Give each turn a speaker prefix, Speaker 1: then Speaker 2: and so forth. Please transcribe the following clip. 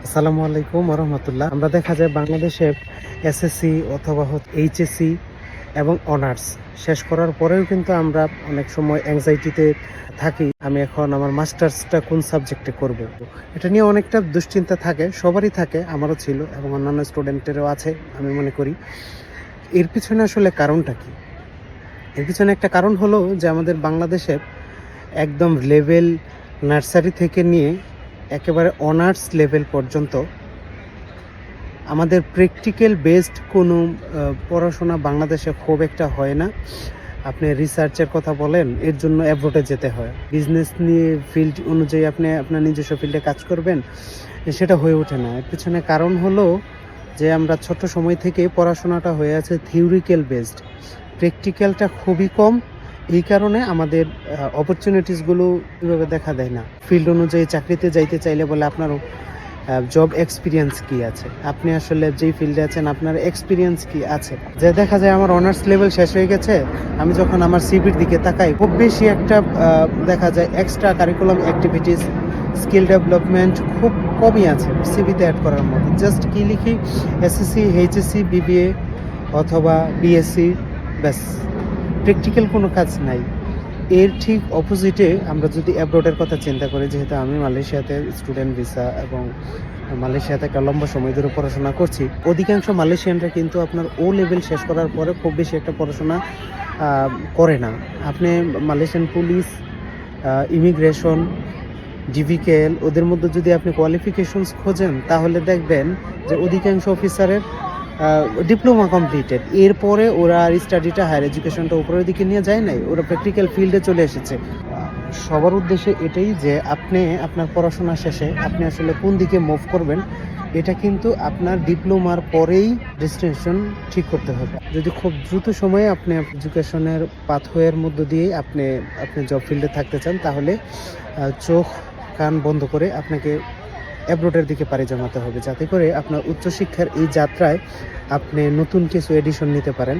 Speaker 1: আসসালামু আলাইকুম রহমতুল্লাহ। আমরা দেখা যায় বাংলাদেশে এসএসসি অথবা এইচএসসি এবং অনার্স শেষ করার পরেও কিন্তু আমরা অনেক সময় অ্যাংজাইটিতে থাকি। আমি এখন আমার মাস্টার্সটা কোন সাবজেক্টে করব। এটা নিয়ে অনেকটা দুশ্চিন্তা থাকে, সবারই থাকে, আমারও ছিল এবং অন্যান্য স্টুডেন্টেরও আছে আমি মনে করি। এর পিছনে আসলে কারণটা কি? এর পিছনে একটা কারণ হলো যে আমাদের বাংলাদেশে একদম লেভেল নার্সারি থেকে নিয়ে একেবারে অনার্স লেভেল পর্যন্ত আমাদের প্র্যাকটিক্যাল বেসড কোনো পড়াশোনা বাংলাদেশে খুব একটা হয় না। আপনি রিসার্চের কথা বলেন, এর জন্য অ্যাব্রোডে যেতে হয়। বিজনেস নিয়ে ফিল্ড অনুযায়ী আপনি আপনার নিজস্ব ফিল্ডে কাজ করবেন, সেটা হয়ে ওঠে না। এর পিছনে কারণ হলো যে আমরা ছোট সময় থেকে পড়াশোনাটা হয়ে আছে থিওরিক্যাল বেসড, প্র্যাকটিক্যালটা খুবই কম। এই কারণে আমাদের অপরচুনিটিসগুলো কীভাবে দেখা দেয় না। ফিল্ড অনুযায়ী চাকরিতে যাইতে চাইলে বলে আপনার জব এক্সপিরিয়েন্স কি আছে, আপনি আসলে যেই ফিল্ডে আছেন আপনার এক্সপিরিয়েন্স কি আছে। যে দেখা যায় আমার অনার্স লেভেল শেষ হয়ে গেছে, আমি যখন আমার সিভির দিকে তাকাই খুব বেশি একটা দেখা যায় extra curriculum activities, skill development খুব কমই আছে সিভিতে অ্যাড করার মতো। জাস্ট কি লিখি, এসএসসি, এইচএসসি, বিবিএ অথবা বিএসসি, ব্যাস, প্র্যাকটিক্যাল কোনো কাজ নাই। এর ঠিক অপোজিটে আমরা যদি অ্যাব্রোডের কথা চিন্তা করি, যেহেতু আমি মালয়েশিয়াতে স্টুডেন্ট ভিসা এবং মালয়েশিয়াতে একটা লম্বা সময় ধরে পড়াশোনা করছি, অধিকাংশ মালয়েশিয়ানরা কিন্তু আপনার ও লেভেল শেষ করার পরে খুব বেশি একটা পড়াশোনা করে না। আপনি মালয়েশিয়ান পুলিশ, ইমিগ্রেশন, ডিভিকেএল, ওদের মধ্যে যদি আপনি কোয়ালিফিকেশনস খোঁজেন তাহলে দেখবেন যে অধিকাংশ অফিসারের ডিপ্লোমা কমপ্লিটেড। এরপরে ওরা আর স্টাডিটা, হায়ার এডুকেশনটা উপরের দিকে নিয়ে যায় নাই, ওরা প্র্যাকটিক্যাল ফিল্ডে চলে এসেছে। সবার উদ্দেশ্যে এটাই যে আপনি আপনার পড়াশোনা শেষে আপনি আসলে কোন দিকে মুভ করবেন, এটা কিন্তু আপনার ডিপ্লোমার পরেই ডেস্টিনেশন ঠিক করতে হবে। যদি খুব দ্রুত সময়ে আপনি এডুকেশনের পাথওয়ের মধ্য দিয়েই আপনি জব ফিল্ডে থাকতে চান, তাহলে চোখ কান বন্ধ করে আপনাকে অ্যাব্রোডের দিকে পাড়ি জমাতে হবে, যাতে করে আপনার উচ্চশিক্ষার এই যাত্রায় আপনি নতুন কিছু এডিশন নিতে পারেন।